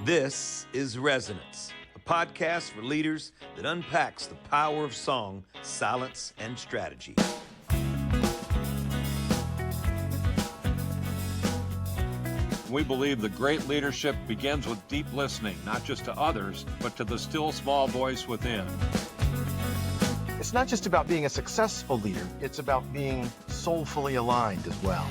This is Resonance, a podcast for leaders that unpacks the power of song, silence, and strategy. We believe that great leadership begins with deep listening, not just to others, but to the still small voice within. It's not just about being a successful leader, it's about being soulfully aligned as well.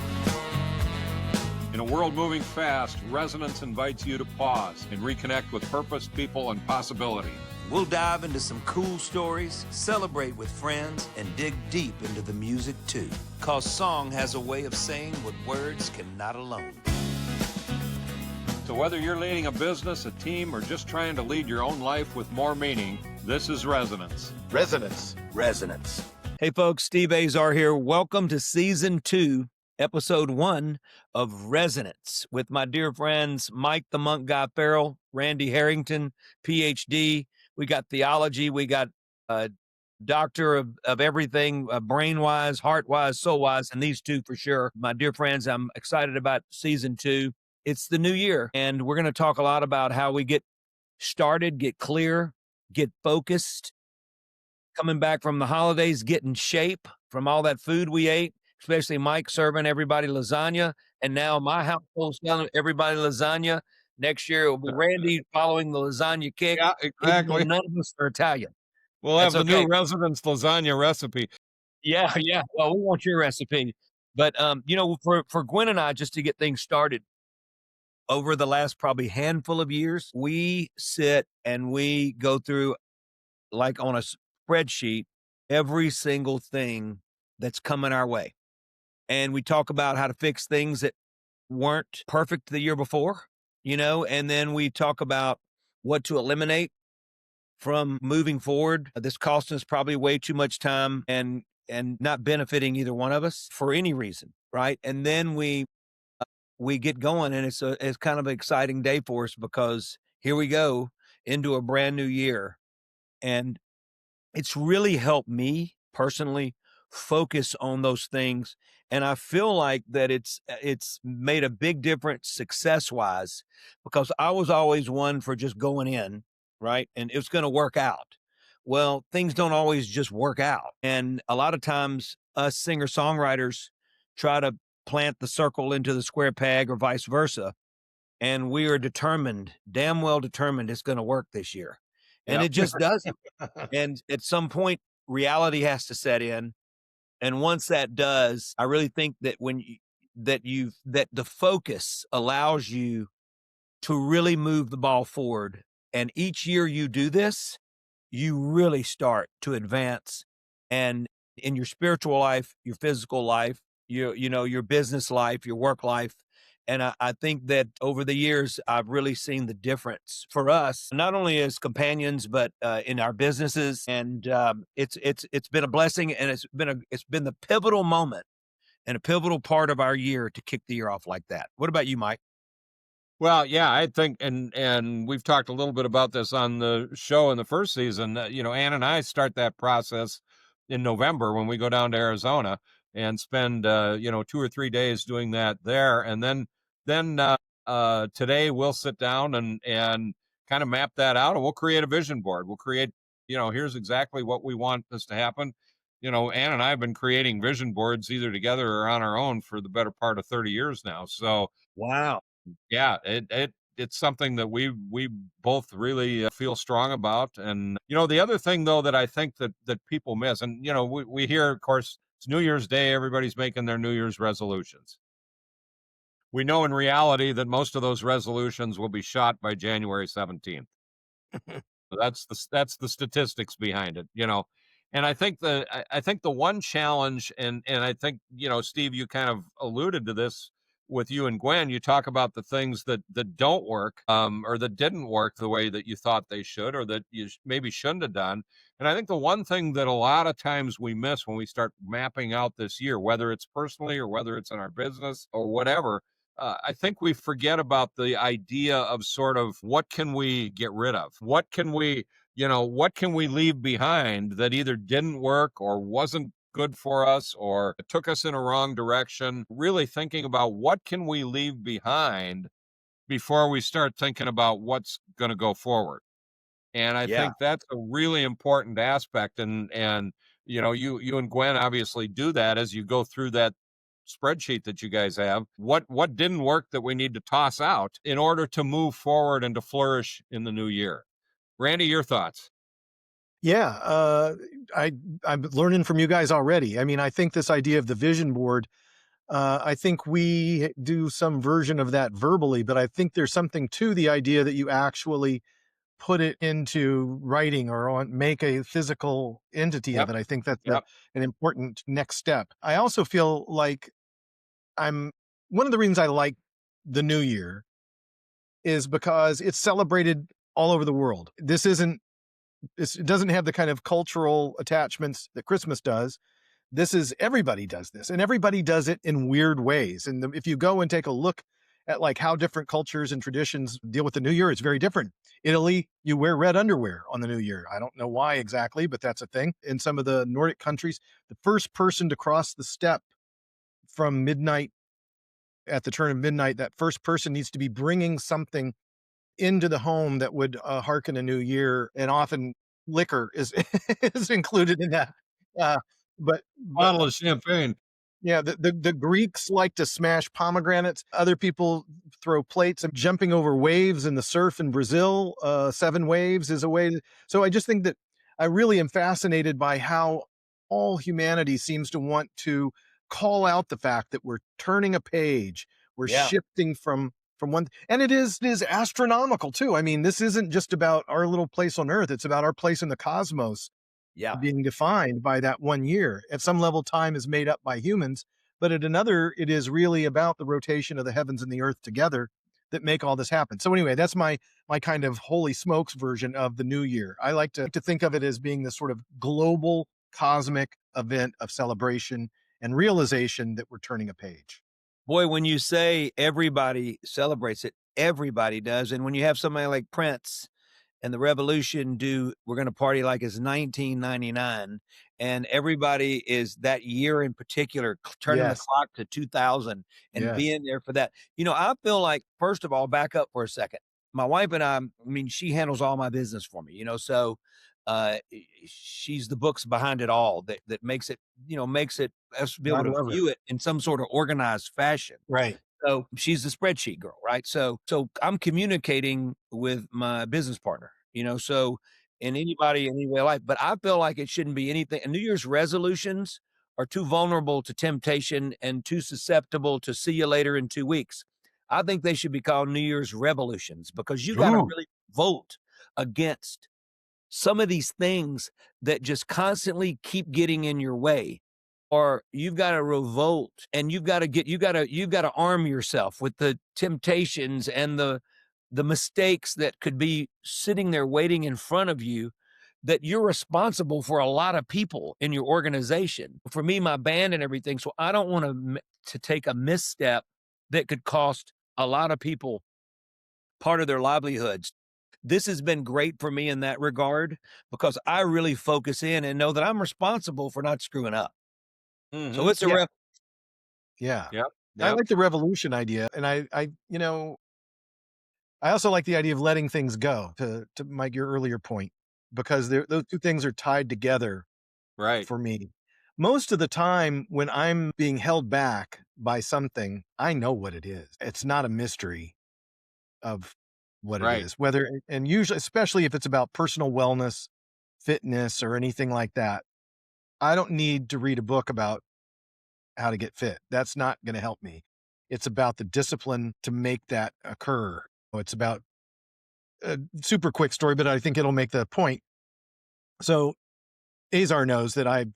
In a world moving fast, Resonance invites you to pause and reconnect with purpose, people, and possibility. We'll dive into some cool stories, celebrate with friends, and dig deep into the music too. Cause song has a way of saying what words cannot alone. So whether you're leading a business, a team, or just trying to lead your own life with more meaning, this is Resonance. Resonance. Resonance. Hey folks, Steve Azar here. Welcome to Season 2, Episode 1 of Resonance with my dear friends Mike the Monk Guy Ferrell, Randy Harrington, PhD. We got theology. We got a doctor of everything, brain-wise, heart-wise, soul-wise, and these two for sure. My dear friends, I'm excited about Season 2. It's the new year, and we're going to talk a lot about how we get started, get clear, get focused, coming back from the holidays, get in shape from all that food we ate, especially Mike serving everybody lasagna, and now my household selling everybody lasagna. Next year, it will be Randy following the lasagna kick. Yeah, exactly. None of us are Italian. We'll have That's the okay. new Resonance lasagna recipe. Yeah. Well, we want your recipe. But, for Gwen and I, just to get things started, over the last probably handful of years, we sit and we go through, like on a spreadsheet, every single thing that's coming our way. And we talk about how to fix things that weren't perfect the year before, and then we talk about what to eliminate from moving forward. This costing us probably way too much time and not benefiting either one of us for any reason, right? And then we get going, and it's kind of an exciting day for us because here we go into a brand new year. And it's really helped me personally focus on those things. And I feel like that it's made a big difference success-wise, because I was always one for just going in, right? And it's going to work out. Well, things don't always just work out. And a lot of times us singer-songwriters try to plant the circle into the square peg or vice versa. And we are determined, damn well determined, it's going to work this year. And Yep. it just doesn't. And at some point, reality has to set in. And once that does, I really think that that the focus allows you to really move the ball forward. And each year you do this, you really start to advance. And in your spiritual life, your physical life, your business life, your work life. And I think that over the years, I've really seen the difference for us, not only as companions, but in our businesses. And it's been a blessing, and it's been the pivotal moment and a pivotal part of our year to kick the year off like that. What about you, Mike? Well, yeah, I think, and we've talked a little bit about this on the show in the first season. Ann and I start that process in November when we go down to Arizona and spend 2 or 3 days doing that there, and then today we'll sit down and kind of map that out, and we'll create a vision board. We'll create, here's exactly what we want this to happen. Ann and I have been creating vision boards either together or on our own for the better part of 30 years now. So Wow. yeah, it's something that we both really feel strong about. And the other thing though that I think that people miss, and we hear, of course, it's New Year's Day, everybody's making their New Year's resolutions. We know in reality that most of those resolutions will be shot by January 17th. So that's the statistics behind it, And I think the one challenge, and I think, Steve, you kind of alluded to this with you and Gwen. You talk about the things that don't work, or that didn't work the way that you thought they should, or that you maybe shouldn't have done. And I think the one thing that a lot of times we miss when we start mapping out this year, whether it's personally or whether it's in our business or whatever, I think we forget about the idea of sort of what can we get rid of? What can we leave behind that either didn't work or wasn't good for us or took us in a wrong direction? Really thinking about what can we leave behind before we start thinking about what's going to go forward. And I Yeah. think that's a really important aspect. And you and Gwen obviously do that as you go through that spreadsheet that you guys have. What didn't work that we need to toss out in order to move forward and to flourish in the new year? Randy, your thoughts? Yeah, I'm learning from you guys already. I mean, I think this idea of the vision board, I think we do some version of that verbally, but I think there's something to the idea that you actually put it into writing or make a physical entity of Yep. it. I think that's Yep. an important next step. I also feel like I'm one of the reasons I like the new year is because it's celebrated all over the world. It doesn't have the kind of cultural attachments that Christmas does. This is everybody does this, and everybody does it in weird ways. And if you go and take a look at like how different cultures and traditions deal with the new year, it's very different. Italy, you wear red underwear on the new year. I don't know why exactly, but that's a thing. In some of the Nordic countries, the first person to cross the step from midnight at the turn of midnight, that first person needs to be bringing something into the home that would hearken a new year, and often liquor is is included in that. Uh, but Bottle of champagne. yeah, the Greeks like to smash pomegranates. Other people throw plates and jumping over waves in the surf in Brazil. 7 waves is a way. So I just think that I really am fascinated by how all humanity seems to want to call out the fact that we're turning a page. We're Yeah. shifting from one, and it is astronomical too. I mean, this isn't just about our little place on Earth. It's about our place in the cosmos Yeah. being defined by that one year. At some level, time is made up by humans, but at another, it is really about the rotation of the heavens and the earth together that make all this happen. So anyway, that's my kind of holy smokes version of the new year. I like to think of it as being this sort of global cosmic event of celebration and realization that we're turning a page. Boy, when you say everybody celebrates it, everybody does. And when you have somebody like Prince and the Revolution do "We're Gonna Party Like It's 1999," and everybody is that year in particular turning the Yes. clock to 2000 and Yes. being there for that. I feel like, first of all, back up for a second. My wife and I mean, she handles all my business for me, so, uh, she's the books behind it all that makes it us be I able to love it. view it in some sort of organized fashion. Right. So she's the spreadsheet girl, right? So I'm communicating with my business partner, so and anybody in any way of life, but I feel like it shouldn't be anything. And New Year's resolutions are too vulnerable to temptation and too susceptible to see you later in 2 weeks. I think they should be called New Year's revolutions because you got to Ooh. really vote against some of these things that just constantly keep getting in your way, or you've got to revolt and you've got to arm yourself with the temptations and the mistakes that could be sitting there waiting in front of you, that you're responsible for a lot of people in your organization, for me, my band and everything. So I don't want to take a misstep that could cost a lot of people part of their livelihoods. This has been great for me in that regard because I really focus in and know that I'm responsible for not screwing up. So Mhm. it's a Yeah. rep. Yeah. Yep. I Yep. like the revolution idea, and I also like the idea of letting things go, to Mike, your earlier point, because those two things are tied together Right. for me. Most of the time when I'm being held back by something, I know what it is. It's not a mystery of what it Right. is. Whether and usually, especially if it's about personal wellness, fitness, or anything like that, I don't need to read a book about how to get fit. That's not gonna help me. It's about the discipline to make that occur. It's about a super quick story, but I think it'll make the point. So Azar knows that I've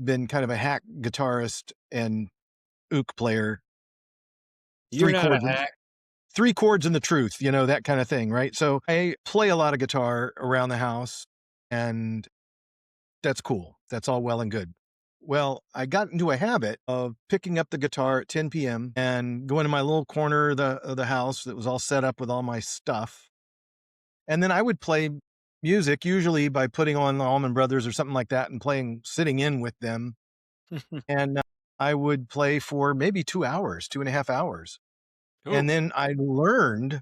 been kind of a hack guitarist and ook player, You're three not a chords, hack. three chords and the truth, that kind of thing, right? So I play a lot of guitar around the house, and that's cool. That's all well and good. Well, I got into a habit of picking up the guitar at 10 p.m. and going to my little corner of the house that was all set up with all my stuff. And then I would play music, usually by putting on the Allman Brothers or something like that and sitting in with them. And I would play for maybe 2 hours, 2.5 hours. Ooh, And then I learned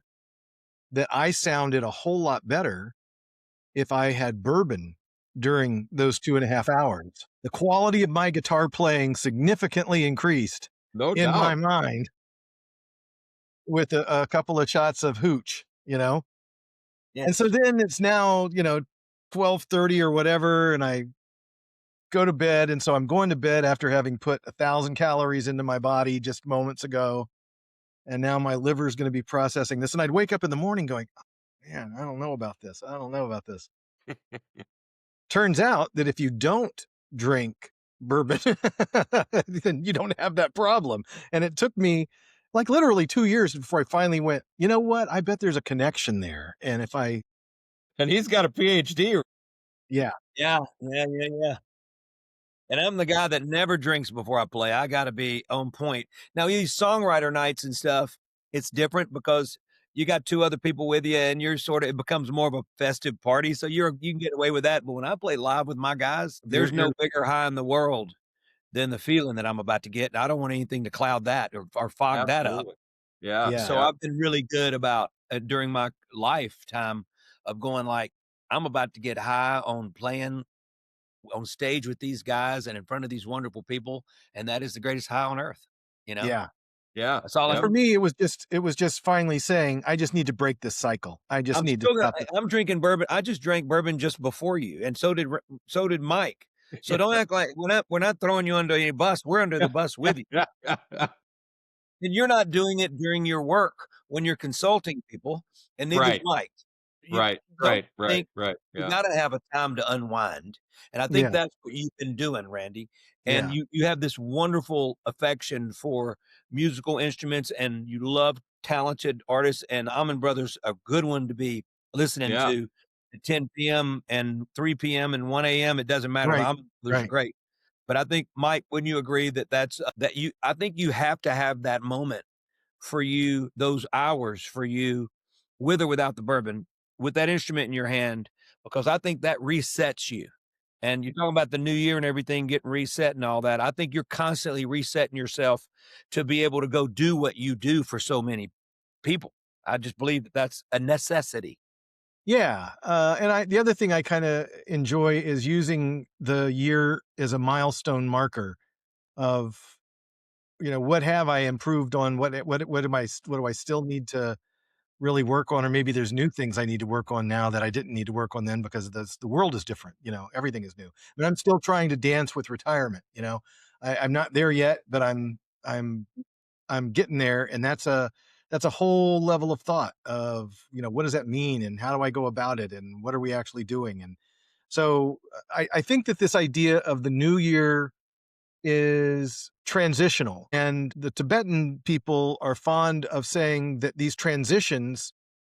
that I sounded a whole lot better if I had bourbon during those 2.5 hours. The quality of my guitar playing significantly increased no in my doubt. mind with a couple of shots of hooch, you know? And so Yes. then it's now, 12:30 or whatever, and I go to bed. And so I'm going to bed after having put 1,000 calories into my body just moments ago. And now my liver is going to be processing this. And I'd wake up in the morning going, "Oh, man, I don't know about this. I don't know about this." Turns out that if you don't drink bourbon, then you don't have that problem. And it took me like literally 2 years before I finally went, you know what? I bet there's a connection there. And if I, And he's got a PhD. yeah, Yeah, yeah, yeah, yeah. And I'm the guy that never drinks before I play. I gotta be on point. Now, these songwriter nights and stuff, it's different because you got 2 other people with you and you're sorta it becomes more of a festive party, so you can get away with that, but when I play live with my guys, you're, there's you're, no bigger high in the world than the feeling that I'm about to get, and I don't want anything to cloud that or fog that up. Absolutely. Yeah, yeah, So yeah, I've been really good about, during my lifetime of going like, I'm about to get high on playing on stage with these guys and in front of these wonderful people, and that is the greatest high on earth, you know? yeah. yeah, That's all I And yeah. for need. me, it was just finally saying, I just need to break this cycle. I just I'm need to still gonna stop it. I'm drinking bourbon. I just drank bourbon just before you, and so did Mike. So don't act like we're not throwing you under any bus. We're under the bus with you. Yeah. And you're not doing it during your work when you're consulting people, and neither is Right, Mike. You right, don't right, right, think right. you Yeah, gotta have a time to unwind, and I think Yeah, that's what you've been doing, Randy, and yeah, you have this wonderful affection for musical instruments, and you love talented artists, and Almond Brothers, a good one to be listening yeah, to at 10 PM and 3 PM and 1 AM, it doesn't matter, the right, Almond Brothers are right. great. But I think, Mike, wouldn't you agree that that you I think you have to have that moment for you, those hours for you, with or without the bourbon, with that instrument in your hand, because I think that resets you. And you're talking about the new year and everything getting reset and all that. I think you're constantly resetting yourself to be able to go do what you do for so many people. I just believe that that's a necessity. Yeah, and the other thing I kinda enjoy is using the year as a milestone marker of, what have I improved on? What do I still need to really work on? Or maybe there's new things I need to work on now that I didn't need to work on then because the world is different, everything is new. But I'm still trying to dance with retirement, I'm not there yet, but I'm I'm getting there, and that's a whole level of thought of, what does that mean and how do I go about it and what are we actually doing? And so I think that this idea of the new year is transitional. And the Tibetan people are fond of saying that these transitions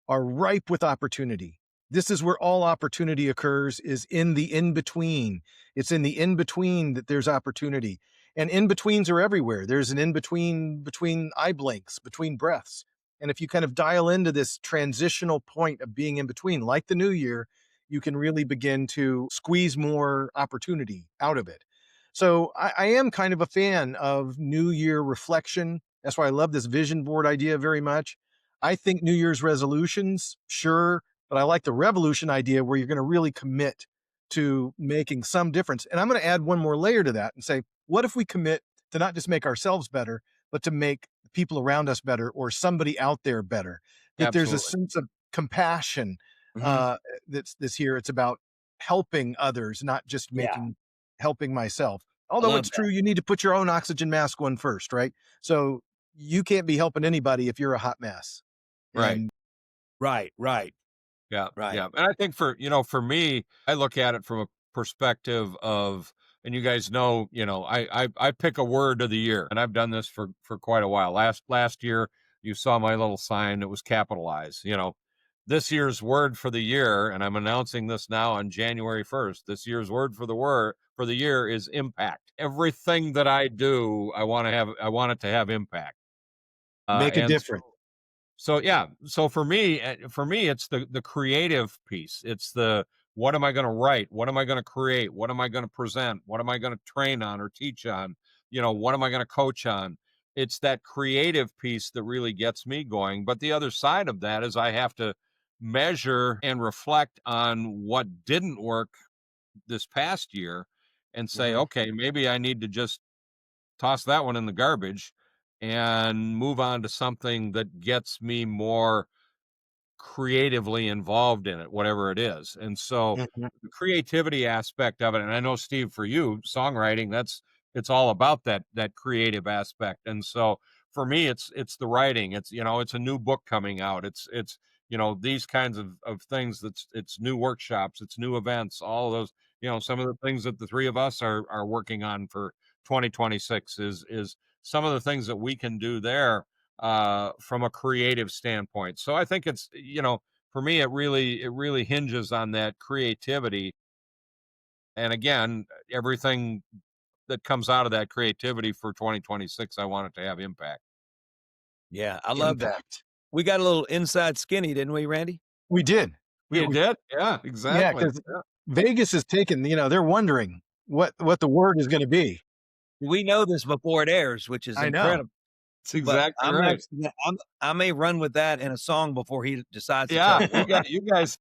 are ripe with opportunity. This is where all opportunity occurs, is in the in between. It's in the in between that there's opportunity. And in betweens are everywhere. There's an in between eye blinks, between breaths. And if you kind of dial into this transitional point of being in between, like the new year, you can really begin to squeeze more opportunity out of it. So I am kind of a fan of New Year reflection. That's why I love this vision board idea very much. I think New Year's resolutions, sure, but I like the revolution idea where you're going to really commit to making some difference. And I'm going to add one more layer to that and say, what if we commit to not just make ourselves better, but to make people around us better or somebody out there better? That there's a absolutely. sense of compassion Mhm. uh, that's here. It's about helping others, not just Yeah, helping myself. I Although love it's that. true, you need to put your own oxygen mask on first, right? So you can't be helping anybody if you're a hot mess. Right. And Right, right, Yeah, right. yeah, and I think for me, I look at it from a perspective of, and you guys know, I pick a word of the year, and I've done this for quite a while. Last year, you saw my little sign; it was capitalized. This year's word for the year, and I'm announcing this now on January 1st. This year's word for the year is impact. Everything that I do, I want it to have impact. make a And difference. so yeah, so for me, it's the creative piece. It's the what am I going to write? What am I going to create? What am I going to present? What am I going to train on or teach on? What am I going to coach on? it's that creative piece that really gets me going. But the other side of that is I have to measure and reflect on what didn't work this past year and say, Mhm. okay, maybe I need to just toss that one in the garbage and move on to something that gets me more creatively involved in it, whatever it is. And so Mhm. the creativity aspect of it, and I know Steve, for you, songwriting, it's all about that creative aspect. And so for me, it's the writing. It's, it's a new book coming out. It's these kinds of things. It's new workshops, it's new events, all of those, some of the things that the three of us are working on for 2026 is some of the things that we can do there from a creative standpoint. So I think it's, for me, it really hinges on that creativity. And again, everything that comes out of that creativity for 2026, I want it to have impact. Yeah, I love that. Impact. We got a little inside skinny, didn't we, Randy? We did. You We did? Yeah, yeah, exactly. because Yeah. Vegas is taken. They're wondering what the word is going to be. We know this before it airs, which is I know. incredible. That's But exactly I'm right. actually I may run with that in a song before he decides to tell Yeah, the world.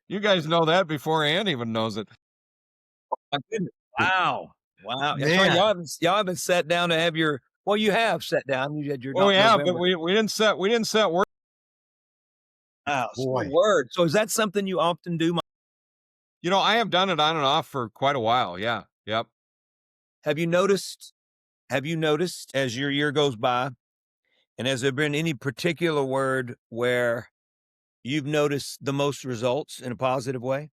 you guys know that before Ann even knows it. My goodness. Wow. Wow. That's right. Man, Y'all haven't sat down to have your well, you have sat down. You had your Oh not yeah, but November. we didn't set work. Wow. So boy. word. So is that something you often do? I have done it on and off for quite a while. Yeah. Yep. Have you noticed as your year goes by, and has there been any particular word where you've noticed the most results in a positive way?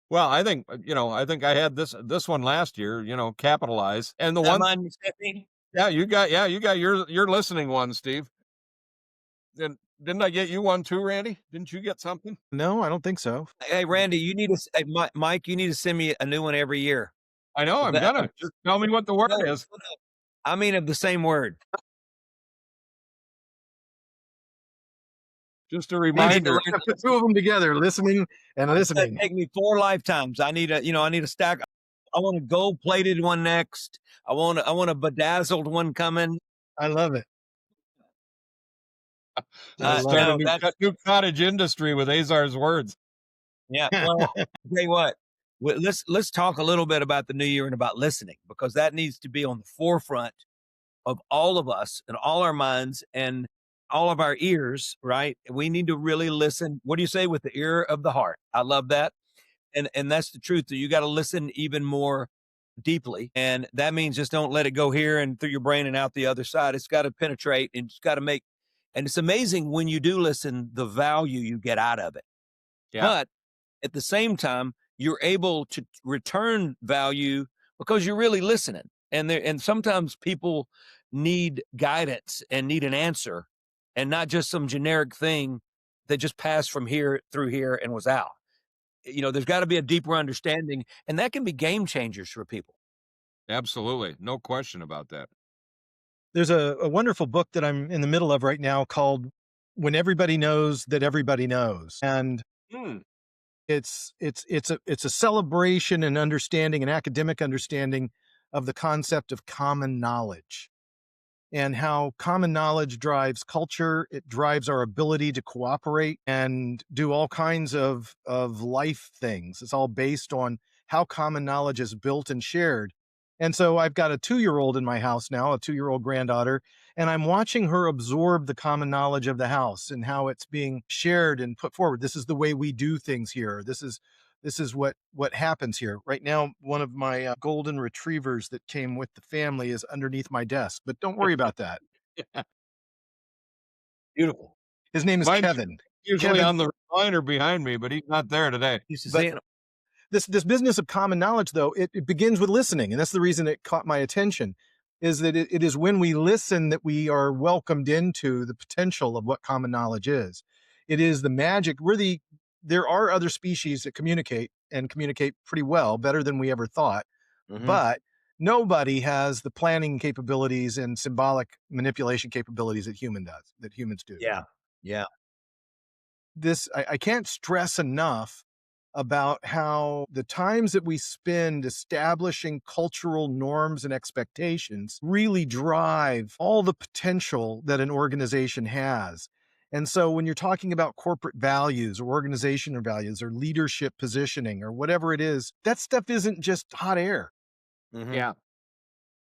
Well, I think I had this one last year, capitalize. And the That one mind me, Stephanie? yeah, you got your listening one, Steve. Didn't I get you one too, Randy? Didn't you get something? No, I don't think so. Hey, Randy, you need to hey, Mike, you need to send me a new one every year. I know, I'm gonna. Just tell me what the word No, is. no. I mean of the same word. Just a I need to reminder. learn Put to the listen. two of them together, listening and It's gonna listening. take me 4 lifetimes. I need a stack. I want a gold-plated one next. I want a bedazzled one coming. I love it. I love Start a No, new that's new cottage industry with Azar's words. yeah. it. Well, I'll tell you what. Let's talk a little bit about the new year and about listening because that needs to be on the forefront of all of us and all our minds and all of our ears, right? We need to really listen. What do you say with the ear of the heart? I love that. And that's the truth. You got to listen even more deeply. And that means just don't let it go here and through your brain and out the other side. It's got to penetrate and it's got to make and it's amazing when you do listen, the value you get out of it. Yeah, But at the same time, you're able to return value because you're really listening. And sometimes people need guidance and need an answer and not just some generic thing that just passed from here through here and was out. There's got to be a deeper understanding, and that can be game changers for people. absolutely. No question about that. There's a wonderful book that I'm in the middle of right now called When Everybody Knows That Everybody Knows. And Hmm. it's a celebration and understanding, an academic understanding of the concept of common knowledge and how common knowledge drives culture. It drives our ability to cooperate and do all kinds of life things. It's all based on how common knowledge is built and shared. And so I've got a 2-year-old in my house now, a 2-year-old granddaughter, and I'm watching her absorb the common knowledge of the house and how it's being shared and put forward. This is the way we do things here. This is what happens here. Right now, one of my golden retrievers that came with the family is underneath my desk, but don't worry about that. Beautiful. His name is Mine's Kevin. usually Kevin, on the recliner behind me, but he's not there today. Used to but say it. this business of common knowledge, though, it begins with listening, and that's the reason it caught my attention. Is that it is when we listen that we are welcomed into the potential of what common knowledge is. It is the magic. There are other species that communicate and communicate pretty well, better than we ever thought, Mhm. but nobody has the planning capabilities and symbolic manipulation capabilities that humans do. Yeah. Yeah. I can't stress enough about how the times that we spend establishing cultural norms and expectations really drive all the potential that an organization has. And so when you're talking about corporate values or organizational values or leadership positioning or whatever it is, that stuff isn't just hot air. Yeah.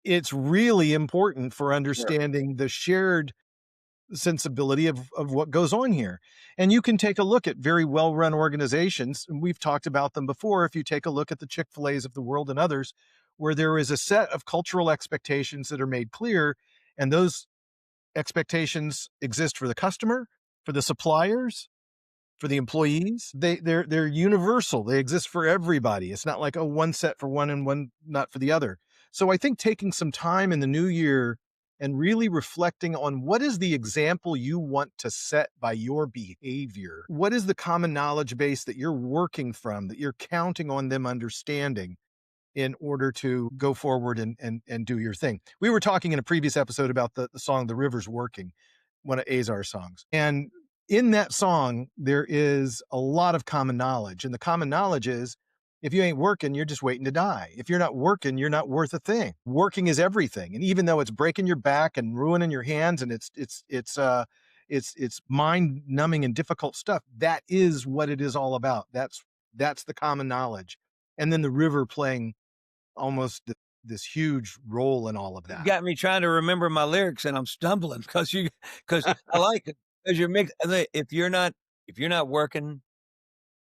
It's really important for Sure. understanding the shared sensibility of what goes on here. And you can take a look at very well-run organizations, and we've talked about them before. If you take a look at the Chick-fil-A's of the world and others, where there is a set of cultural expectations that are made clear, and those expectations exist for the customer, for the suppliers, for the employees. They're universal. They exist for everybody. It's not like, oh, one set for one and one not for the other. So I think taking some time in the new year and really reflecting on what is the example you want to set by your behavior? What is the common knowledge base that you're working from, that you're counting on them understanding in order to go forward and do your thing? We were talking in a previous episode about the song The River's Working, one of Azar's songs. And in that song, there is a lot of common knowledge. And the common knowledge is if you ain't working, you're just waiting to die. If you're not working, you're not worth a thing. Working is everything. And even though it's breaking your back and ruining your hands and it's mind numbing and difficult stuff, that is what it is all about. That's the common knowledge. And then the river playing almost this huge role in all of You that. got me trying to remember my lyrics and I'm stumbling because I like it. Because you're mixed. If you're not working,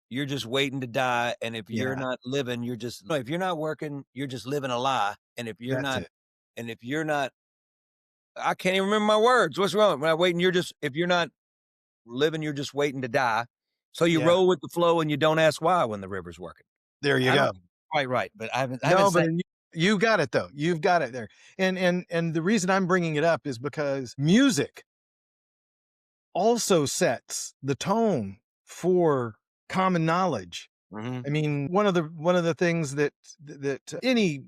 you're just waiting to die. And if you're Yeah, not living, if you're not working, you're just living a lie. that's it. And if you're not, I can't even remember my words. What's wrong? When I'm waiting, if you're not living, you're just waiting to die. So you Yeah, roll with the flow and you don't ask why when the river's working. there you I don't go. think it's quite right, but I haven't No, but said. you got it though. You've got it there. And the reason I'm bringing it up is because music also sets the tone for common knowledge. Mhm. I mean, one of the things that any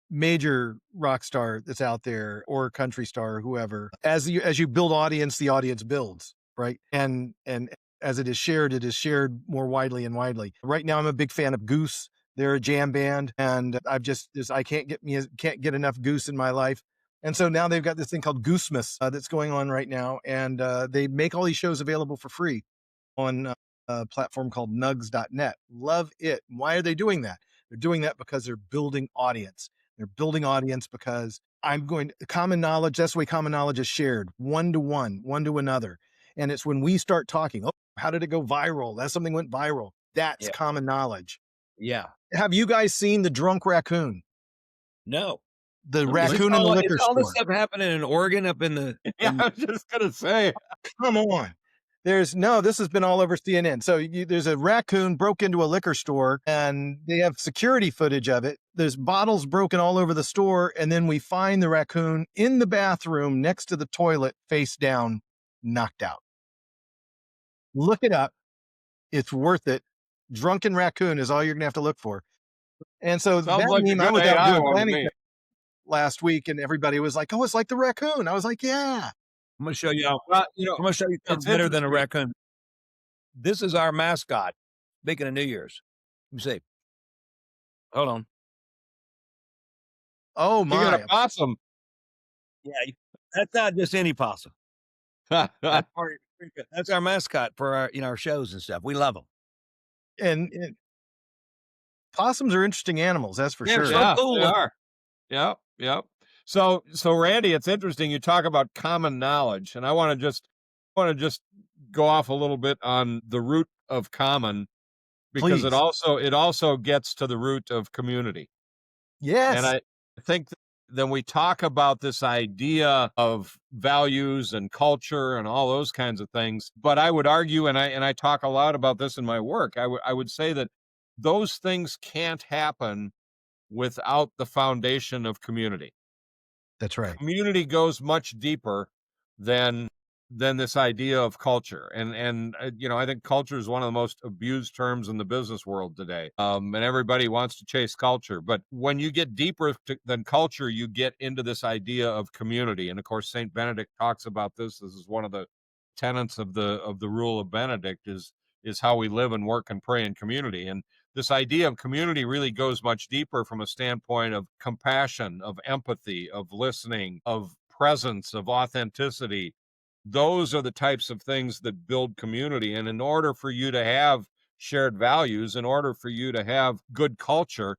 major rock star that's out there or country star or whoever, as you build audience, the audience builds, right? And as it is shared more widely and widely. Right now, I'm a big fan of Goose. They're a jam band, and I can't get enough Goose in my life. And so now they've got this thing called Goosemas that's going on right now, and they make all these shows available for free on a platform called nugs.net. Love it. Why are they doing that? They're doing that because they're building audience. They're building audience because common knowledge, that's the way common knowledge is shared, one to one, one to another. And it's when we start talking, oh, how did it go viral? That something went viral. That's Yeah. common knowledge. Yeah. Have you guys seen the drunk raccoon? No. The Is raccoon in the liquor all this store. stuff happening in Oregon up in the Yeah, I was just gonna say. Come on. This has been all over CNN. So there's a raccoon broke into a liquor store and they have security footage of it. There's bottles broken all over the store. And then we find the raccoon in the bathroom next to the toilet, face down, knocked out. Look it up. It's worth it. Drunken raccoon is all you're going to have to look for. And so Sounds that like a meme, I good was out AI doing one to planning me. last week and everybody was like, oh, it's like the raccoon. I was like, yeah. I'm gonna show you how Well, I'm gonna show you it's something better than a interesting. raccoon. This is our mascot. Speaking of New Year's. Let me see. Hold on. Oh, You got a my. possum. Yeah, that's not just any possum. That's our mascot for our shows and stuff. We love them. And possums are interesting animals, that's for They're sure. so Yeah, cool they looking. are. Yep, yep. So Randy, it's interesting. You talk about common knowledge, and I want to just go off a little bit on the root of common because Please. it also gets to the root of community. And Yes. I think then we talk about this idea of values and culture and all those kinds of things. But I would argue, and I talk a lot about this in my work, I would say that those things can't happen without the foundation of community. That's right. Community goes much deeper than this idea of culture, and I think culture is one of the most abused terms in the business world today, and everybody wants to chase culture, but when you get deeper than culture, you get into this idea of community. And of course, Saint Benedict talks about this. This is one of the tenets of the rule of Benedict, is is how we live and work and pray in community. And this idea of community really goes much deeper from a standpoint of compassion, of empathy, of listening, of presence, of authenticity. Those are the types of things that build community. And in order for you to have shared values, in order for you to have good culture,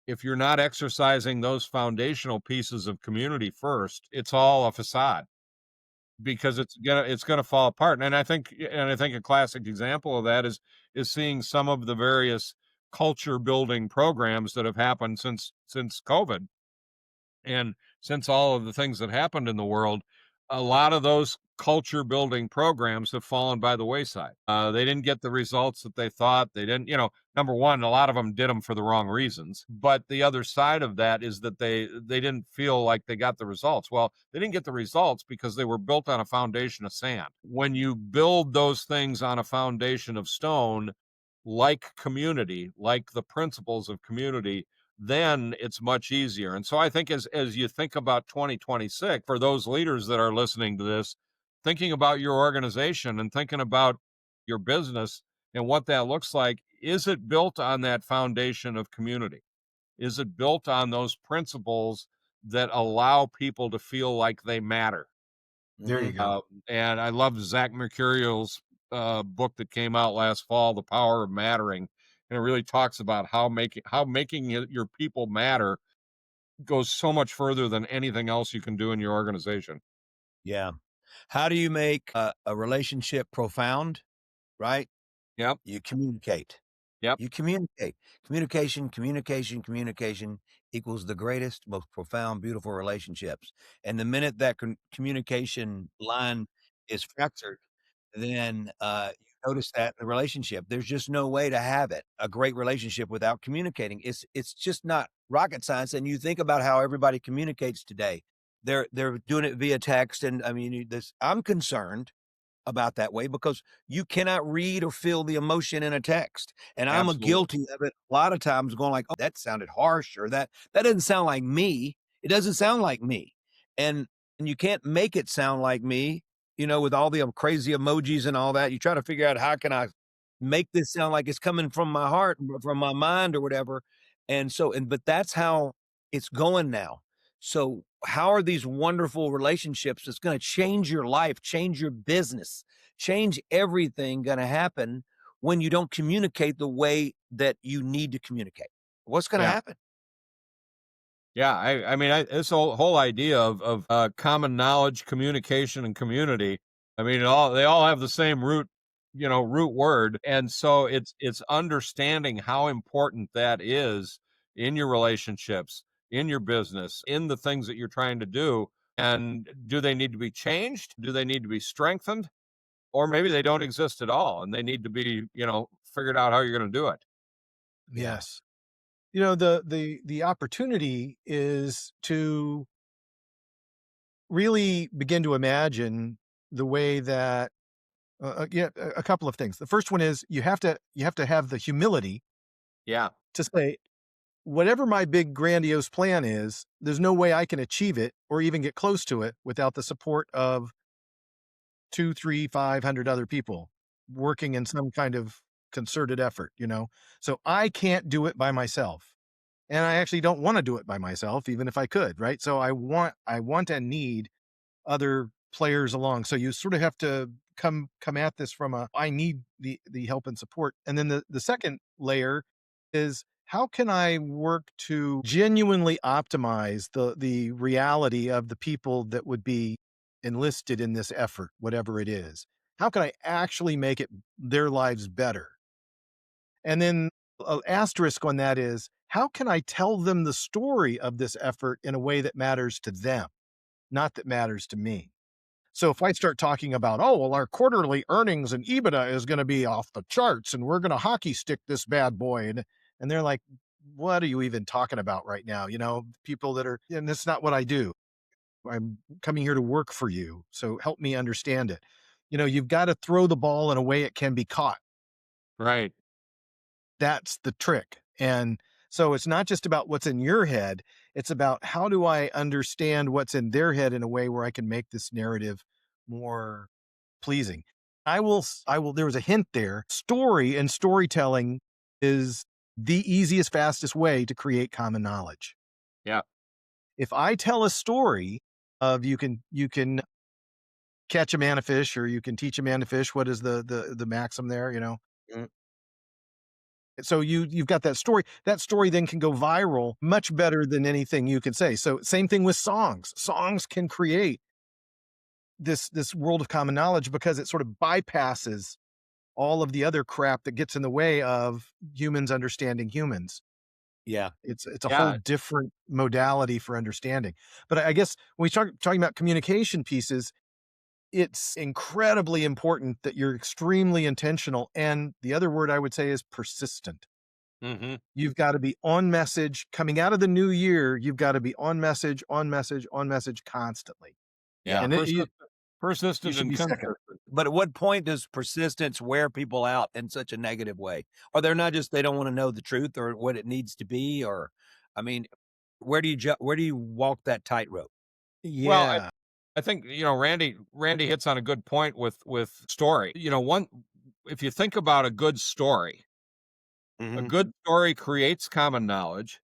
if you're not exercising those foundational pieces of community first, it's all a facade because it's gonna fall apart. And I think a classic example of that is seeing some of the various culture building programs that have happened since COVID. And since all of the things that happened in the world, a lot of those culture building programs have fallen by the wayside. They didn't get the results that they thought. They didn't, number one, a lot of them did them for the wrong reasons. But the other side of that is that they didn't feel like they got the results. Well, they didn't get the results because they were built on a foundation of sand. When you build those things on a foundation of stone, like community, like the principles of community, then it's much easier. And so I think as you think about 2026, for those leaders that are listening to this, thinking about your organization and thinking about your business and what that looks like, is it built on that foundation of community? Is it built on those principles that allow people to feel like they matter? There you Mhm. go. And I love Zach Mercurial's book that came out last fall, The Power of Mattering, and it really talks about how making your people matter goes so much further than anything else you can do in your organization. Yeah. How do you make a relationship profound, right? Yep, You communicate. yep, You communicate. Communication, communication, communication equals the greatest, most profound, beautiful relationships. And the minute that communication line is fractured, then you notice that in the relationship. There's just no way to have a great relationship without communicating. It's just not rocket science. And you think about how everybody communicates today. They're doing it via text, and I mean, this. I'm concerned about that way because you cannot read or feel the emotion in a text. And I'm a absolutely. guilty of it a lot of times going like, "Oh, that sounded harsh," or that doesn't sound like me. It doesn't sound like me. And and you can't make it sound like me, with all the crazy emojis and all that. You try to figure out how can I make this sound like it's coming from my heart, from my mind or whatever. But that's how it's going now. So how are these wonderful relationships that's going to change your life, change your business, change everything going to happen when you don't communicate the way that you need to communicate? What's going to Yeah. happen? Yeah, I mean, this whole idea of common knowledge, communication, and community. I mean, they all have the same root word, and so it's understanding how important that is in your relationships, in your business, in the things that you're trying to do. And do they need to be changed? Do they need to be strengthened? Or maybe they don't exist at all, and they need to be, figured out how you're going to do it. Yeah. Yes. The opportunity is to really begin to imagine the way that yeah, a couple of things. The first one is you have to have the humility Yeah, to say whatever my big grandiose plan is, there's no way I can achieve it or even get close to it without the support of 2, 3, 500 other people working in some kind of concerted effort. So I can't do it by myself. And I actually don't want to do it by myself, even if I could, right? So I want and need other players along. So you sort of have to come at this from a I need the help and support. And then the second layer is how can I work to genuinely optimize the reality of the people that would be enlisted in this effort, whatever it is? How can I actually make it their lives better? And then a asterisk on that is how can I tell them the story of this effort in a way that matters to them, not that matters to me? So if I start talking about, oh, well, our quarterly earnings and EBITDA is going to be off the charts and we're going to hockey stick this bad boy. And they're like, what are you even talking about right now? People that are, and that's not what I do. I'm coming here to work for you. So help me understand it. You've got to throw the ball in a way it can be caught. right. That's the trick. And so it's not just about what's in your head. It's about how do I understand what's in their head in a way where I can make this narrative more pleasing. there was a hint there. Story and storytelling is the easiest, fastest way to create common knowledge. Yeah. If I tell a story of you can catch a man a fish or you can teach a man to fish, what is the maxim there, you know? Mm. So you've got that story. That story then can go viral much better than anything you can say. So same thing with songs. Songs can create this world of common knowledge because it sort of bypasses all of the other crap that gets in the way of humans understanding humans. Yeah. It's a whole Yeah. different modality for understanding. But I guess when we start talking about communication pieces, it's incredibly important that you're extremely intentional. And the other word I would say is persistent. Hmm. You've got to be on message coming out of the new year. You've got to be on message, on message, on message constantly. Yeah. And Persistent, you persistent should and be second. consistent. But at what point does persistence wear people out in such a negative way? Or they're not just they don't want to know the truth or what it needs to be, or I mean, where do you walk that tightrope? Well, Yeah, I think, Randy hits on a good point with story. One, if you think about a Mhm. good story creates common knowledge.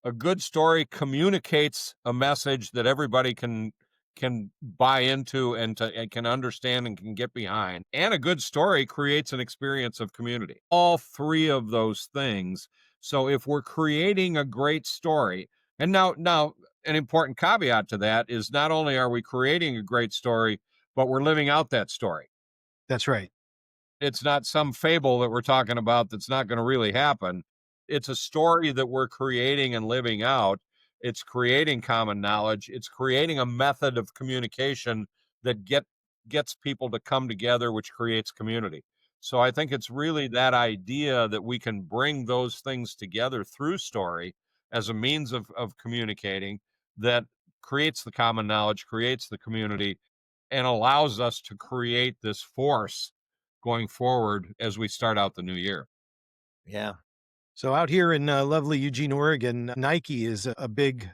A good story communicates a message that everybody can buy into and can understand and can get behind. And a good story creates an experience of community. All three of those things. So if we're creating a great story, and now an important caveat to that is not only are we creating a great story, but we're living out that story. that's right. It's not some fable that we're talking about that's not going to really happen. It's a story that we're creating and living out. It's creating common knowledge. It's creating a method of communication that gets people to come together, which creates community. So I think it's really that idea that we can bring those things together through story as a means of communicating that creates the common knowledge, creates the community, and allows us to create this force going forward as we start out the new year. Yeah. So out here in lovely Eugene, Oregon, Nike is a big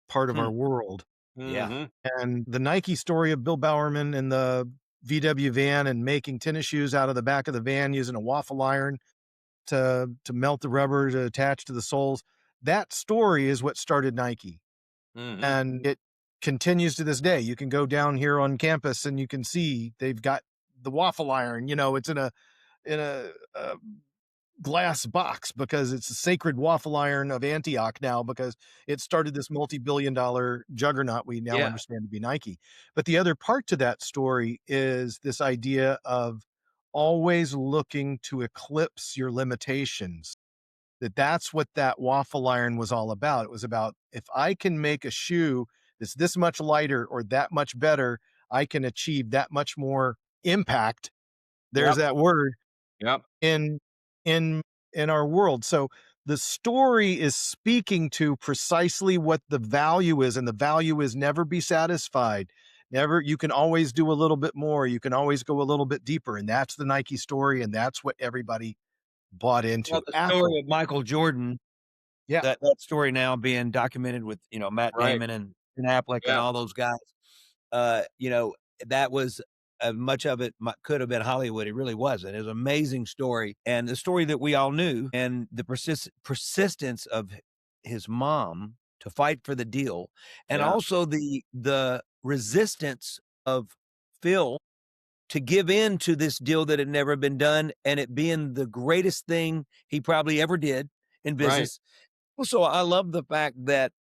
part of our Hmm. world. Yeah. Hmm. And the Nike story of Bill Bowerman and the VW van and making tennis shoes out of the back of the van using a waffle iron to melt the rubber to attach to the soles. That story is what started Nike. Hmm. And it continues to this day. You can go down here on campus and you can see they've got the waffle iron, it's in a glass box because it's a sacred waffle iron of Antioch now because it started this multi-billion-dollar juggernaut we now Yeah. understand to be Nike. But the other part to that story is this idea of always looking to eclipse your limitations. That's what that waffle iron was all about. It was about if I can make a shoe that's this much lighter or that much better, I can achieve that much more impact. There's Yep. that word Yep. in in in our world. So the story is speaking to precisely what the value is, and the value is never be satisfied. Never, you can always do a little bit more. You can always go a little bit deeper. And that's the Nike story, and that's what everybody bought Well, into. the story Apple. of Michael Jordan, Yeah, that story now being documented with, Matt Right. Damon and Ben Affleck and Yeah. all those guys. Uh, you know, that was much of it could have been Hollywood. It really wasn't. It was an amazing story, and the story that we all knew, and the persistence of his mom to fight for the deal, and Yeah. also the resistance of Phil to give in to this deal that had never been done, and it being the greatest thing he probably ever did in Right. business. Also, I love the fact that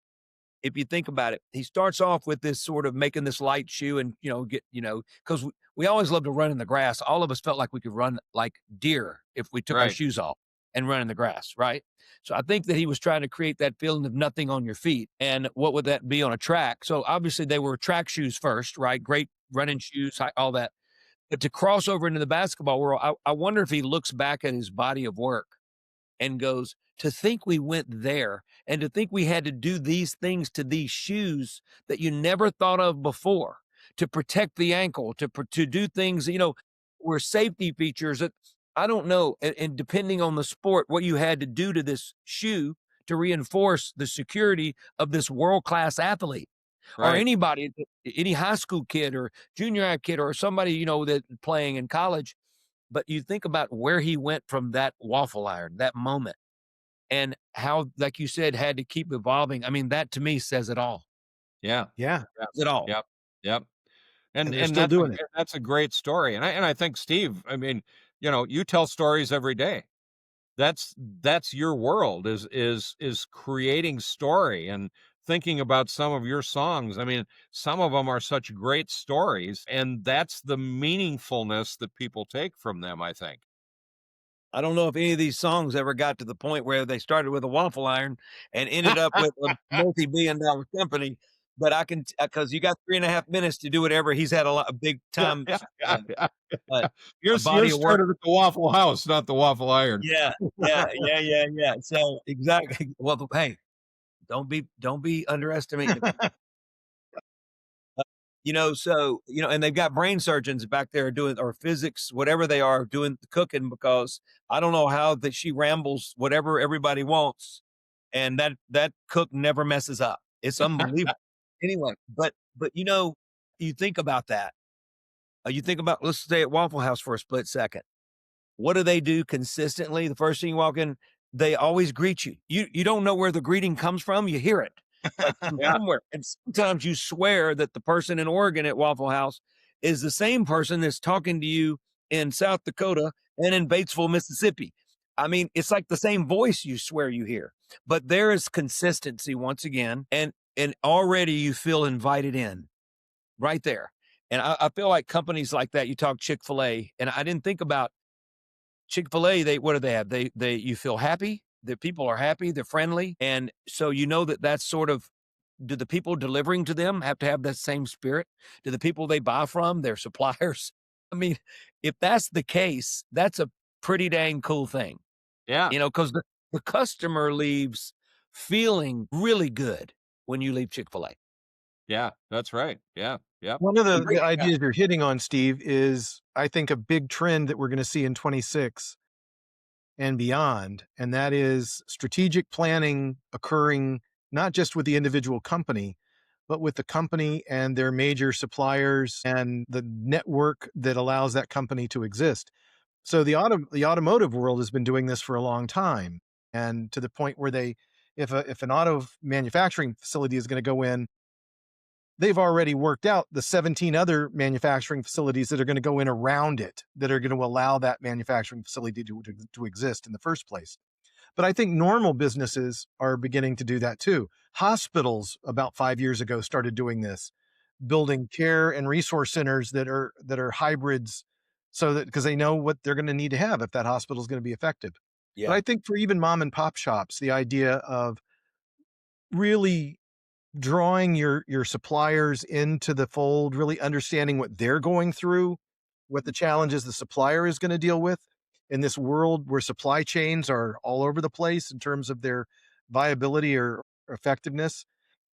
if you think about it, he starts off with this sort of making this light shoe and, because we always love to run in the grass. All of us felt like we could run like deer if we took our Right. shoes off and run in the grass, right? So I think that he was trying to create that feeling of nothing on your feet. And what would that be on a track? So obviously they were track shoes first, right? Great running shoes, all that. But to cross over into the basketball world, I wonder if he looks back at his body of work and goes, to think we went there and to think we had to do these things to these shoes that you never thought of before to protect the ankle, to do things, were safety features that I don't know. And depending on the sport, what you had to do to this shoe to reinforce the security of this world class athlete. or Right. anybody, any high school kid or junior high kid or somebody, that playing in college. But you think about where he went from that waffle iron, that moment, and how, like you said, had to keep evolving. I mean, that to me says it all. Yeah. Yeah. Yeah. Says it all. Yep. Yep. And they're And still doing it. that's a great story. And I think Steve, I mean, you tell stories every day. That's your world is creating story and thinking about some of your songs. I mean, some of them are such great stories, and that's the meaningfulness that people take from them, I think. I don't know if any of these songs ever got to the point where they started with a waffle iron and ended up with a multi-billion-dollar company, but I can, because you got 3.5 minutes to do whatever. He's had a big Yeah, time, yeah, yeah, uh, yeah, yeah. uh, a Yours body of work. started at the Waffle House, not the Waffle Iron. Yeah, yeah, yeah, yeah, yeah. So exactly. Well, hey, don't be underestimating it. And they've got brain surgeons back there doing, or physics, whatever they are, doing the cooking, because I don't know how that she rambles whatever everybody wants, and that cook never messes up. It's unbelievable. Anyway, but you think about that. You think about, let's stay at Waffle House for a split second. What do they do consistently? The first thing you walk in, they always greet you. You don't know where the greeting comes from. You hear it like from Yeah, somewhere. And sometimes you swear that the person in Oregon at Waffle House is the same person that's talking to you in South Dakota and in Batesville, Mississippi. I mean, it's like the same voice you swear you hear. But there is consistency once again, and already you feel invited in right there. And I feel like companies like that, you talk Chick-fil-A, and I didn't think about Chick-fil-A. What do they have? You feel happy. The people are happy. They're friendly. And so that's sort of, do the people delivering to them have to have that same spirit? Do the people they buy from, their suppliers? I mean, if that's the case, that's a pretty dang cool thing, yeah, because the customer leaves feeling really good when you leave Chick-fil-A. yeah. That's right. Yeah, yep. One of And the great, yeah, ideas you're hitting on, Steve, is I think a big trend that we're going to see in 26 and beyond, and that is strategic planning occurring not just with the individual company, but with the company and their major suppliers and the network that allows that company to exist. So the automotive world has been doing this for a long time, and to the point where if an auto manufacturing facility is going to go in, they've already worked out the 17 other manufacturing facilities that are going to go in around it, that are going to allow that manufacturing facility to exist in the first place. But I think normal businesses are beginning to do that too. Hospitals about 5 years ago started doing this, building care and resource centers that are hybrids, so that because they know what they're going to need to have if that hospital is going to be effective. But yeah, I think for even mom and pop shops, the idea of really drawing your suppliers into the fold, really understanding what they're going through, what the challenges the supplier is going to deal with in this world where supply chains are all over the place in terms of their viability or effectiveness.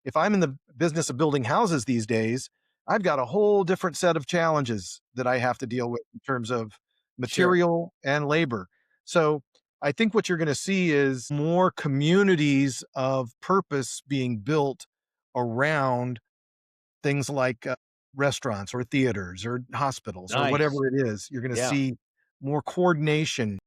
If I'm in the business of building houses these days, I've got a whole different set of challenges that I have to deal with in terms of sure. material and labor. So I think what you're going to see is more communities of purpose being built around things like restaurants or theaters or hospitals or Nice. whatever it is. You're going to Yeah. see more coordination.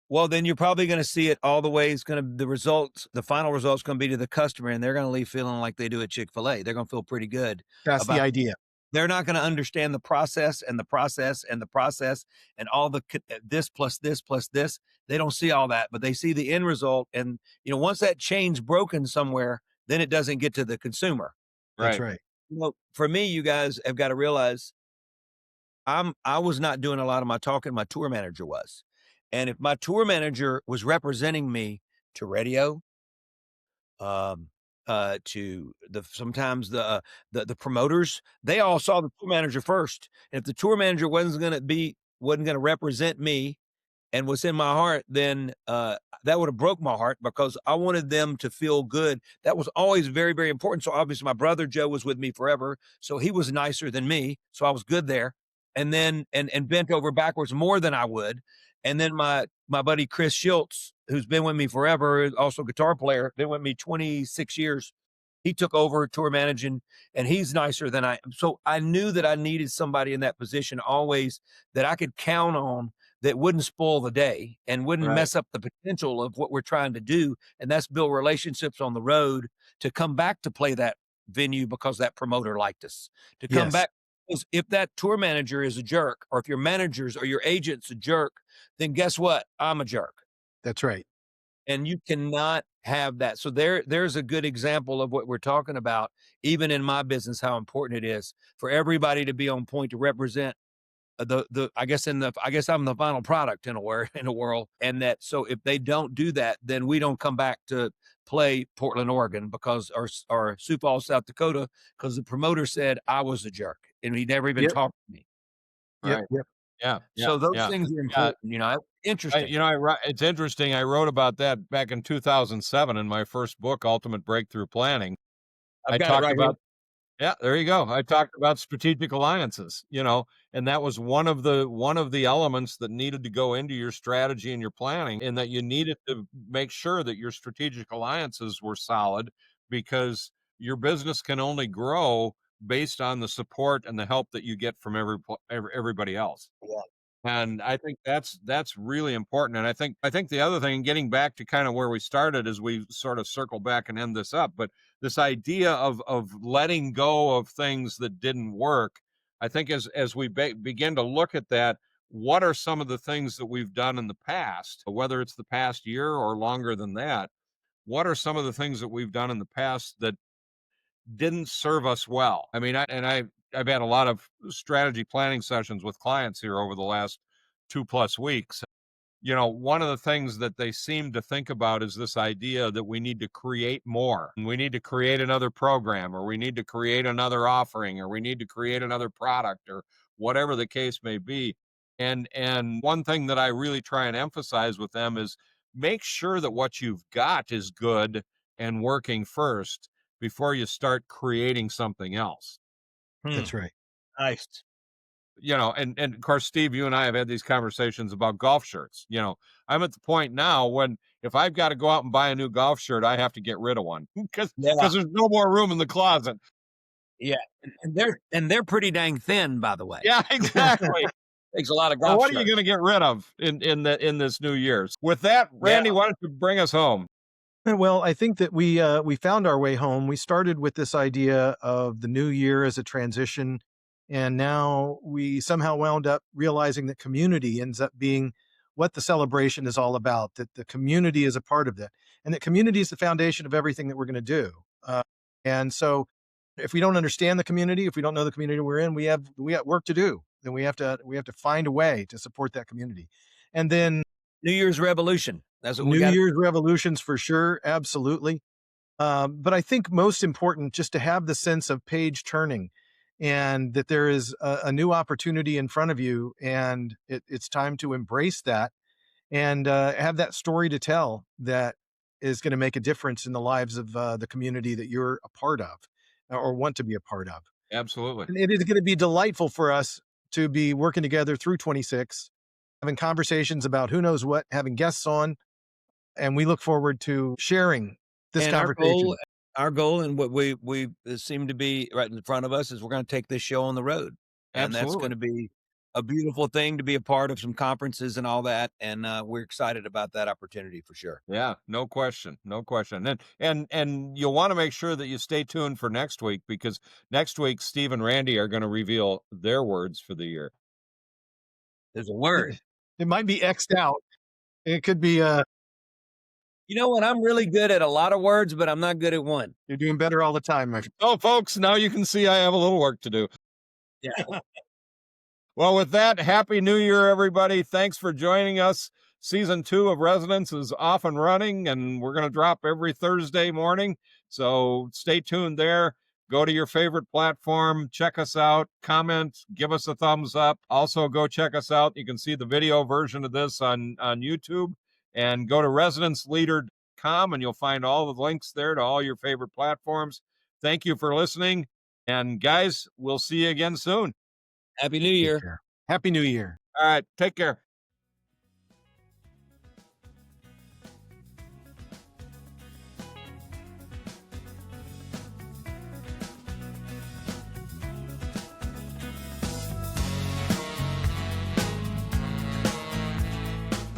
Well, then you're probably going to see it all the way. The final result's going to be to the customer, and they're going to leave feeling like they do at Chick-fil-A. They're going to feel pretty good That's the about. idea. They're not going to understand the process and the process and the process and all this plus this plus this. They don't see all that, but they see the end result. And once that chain's broken somewhere, then it doesn't get to the consumer. That's Right. right. For me, you guys have got to realize I was not doing a lot of my talking. My tour manager was. And if my tour manager was representing me to radio, um, to sometimes the promoters, they all saw the tour manager first. And if the tour manager wasn't gonna represent me and was in my heart, then that would have broke my heart, because I wanted them to feel good. That was always very, very important. So obviously my brother Joe was with me forever. So he was nicer than me. So I was good there. And then and bent over backwards more than I would. And then my buddy Chris Schultz, who's been with me forever, also guitar player, been with me 26 years. he took over tour managing, and he's nicer than I am. So I knew that I needed somebody in that position always that I could count on, that wouldn't spoil the day and wouldn't Right. mess up the potential of what we're trying to do. And that's build relationships on the road to come back to play that venue because that promoter liked us, to come Yes, back. Because if that tour manager is a jerk, or if your managers or your agent's a jerk, then guess what? I'm a jerk. that's right. And you cannot have that. So there's a good example of what we're talking about, even in my business, how important it is for everybody to be on point to represent I guess I'm the final product in a world. And that, so if they don't do that, then we don't come back to play Portland, Oregon, because or Sioux Falls, South Dakota, because the promoter said I was a jerk and he never even Yep, talked to me. yep, Right. yep. Yeah. Yeah. So those Yeah. things are Yeah. important, interesting. It's interesting. I wrote about that back in 2007 in my first book, Ultimate Breakthrough Planning. I've I got it talked right here. about Yeah, there you go. I talked about strategic alliances, and that was one of the elements that needed to go into your strategy and your planning, and that you needed to make sure that your strategic alliances were solid, because your business can only grow based on the support and the help that you get from everybody else. Yeah. And I think that's really important. And I think the other thing, getting back to kind of where we started as we sort of circle back and end this up, but this idea of letting go of things that didn't work, I think as we begin to look at that, what are some of the things that we've done in the past, whether it's the past year or longer than that? What are some of the things that we've done in the past that didn't serve us well? I mean, I've had a lot of strategy planning sessions with clients here over the last 2+ weeks. One of the things that they seem to think about is this idea that we need to create more, and we need to create another program, or we need to create another offering, or we need to create another product, or whatever the case may be. And one thing that I really try and emphasize with them is, make sure that what you've got is good and working first before you start creating something else. That's right. Nice. And of course, Steve, you and I have had these conversations about golf shirts. I'm at the point now when, if I've got to go out and buy a new golf shirt, I have to get rid of one because Yeah. there's no more room in the closet. Yeah. And they're pretty dang thin, by the way. Yeah, exactly. Takes a lot of Well, golf what are you shirts. going to get rid of in this new year's? With that, Randy, Yeah. why don't you bring us home? Well, I think that we found our way home. We started with this idea of the new year as a transition, and now we somehow wound up realizing that community ends up being what the celebration is all about. That the community is a part of that, and that community is the foundation of everything that we're going to do. And so, if we don't understand the community, if we don't know the community we're in, we have work to do. Then we have to find a way to support that community, and then New Year's revolution. That's what we New got. Year's revolutions for sure, absolutely. But I think most important, just to have the sense of page turning, and that there is a new opportunity in front of you, and it's time to embrace that, and have that story to tell that is going to make a difference in the lives of the community that you're a part of, or want to be a part of. Absolutely. And it is going to be delightful for us to be working together through 26, having conversations about who knows what, having guests on, and we look forward to sharing this And conversation. our goal and what we seem to be right in front of us is we're going to take this show on the road. And that's Absolutely. going to be a beautiful thing, to be a part of some conferences and all that. And we're excited about that opportunity for sure. Yeah, no question, no question. And you'll want to make sure that you stay tuned for next week, because next week Steve and Randy are going to reveal their words for the year. There's a word. It might be X'd out. It could be You know what? I'm really good at a lot of words, but I'm not good at one. you're doing better all the time, my friend. Oh, folks, now you can see I have a little work to do. Yeah. Well, with that, Happy New Year, everybody. Thanks for joining us. Season 2 of Resonance is off and running, and we're going to drop every Thursday morning. So stay tuned there. Go to your favorite platform, check us out, comment, give us a thumbs up. Also, go check us out. You can see the video version of this on YouTube, and go to resonanceleader.com, and you'll find all the links there to all your favorite platforms. Thank you for listening. And guys, we'll see you again soon. Happy New Take Year. care. Happy New Year. All right, take care.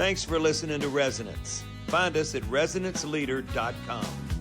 Thanks for listening to Resonance. Find us at resonanceleader.com.